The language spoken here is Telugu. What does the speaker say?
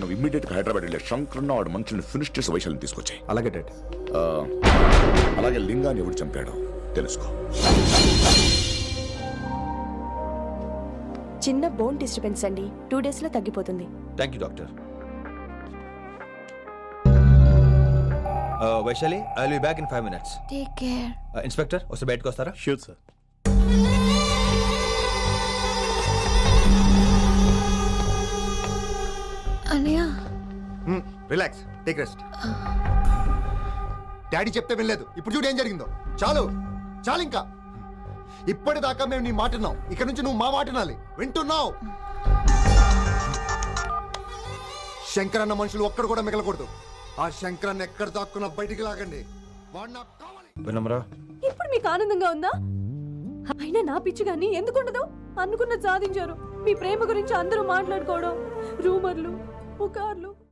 నువ్వు ఇమ్మీడియట్ గా హైదరాబాద్ వెళ్ళే శంకరన్న వాడు మనుషుల్ని ఫినిష్ చేసి వైశాల్యం తీసుకొచ్చాయి. అలాగే డాడ్. అలాగే లింగాన్ని ఎవడు చంపాడో తెలుసుకో. చిన్న బోన్ డిస్టర్బెన్స్ అండి, 2 days లో తగ్గిపోతుంది. Thank you doctor. Vaishali, I will be back in 5 minutes. Take care. Inspector ఒకసారి బయటకు వస్తారా? Sure sir. అనయ్య రిలాక్స్, టేక్ రెస్ట్. డాడీ చెప్తే వినలేదు, ఇప్పుడు చూడు ఏం జరిగిందో. చాలు చాలు, ఇంకా ఇప్పటిదాకా మేము నీ మాట విన్నాం, ఇక్కడ నుంచి నువ్వు మా మాట వినాలి. వింటున్నావు? శంకరన్న మనుషులు ఒక్కడు కూడా మిగలకూడదు. ఆ శంకరన్న ఎక్కడ దాక్కున్నా బయటికి లాగండి. వాడు నాకు కావాలి. వినమ్రా, ఇప్పుడు మీకు ఆనందంగా ఉందా? అయినా నా పిచ్చి గాని ఎందుకు ఉండదు? అనుకున్నది సాధించారు. మీ ప్రేమ గురించి అందరూ మాట్లాడుకోవడం, రూమర్లు, పుకార్లు.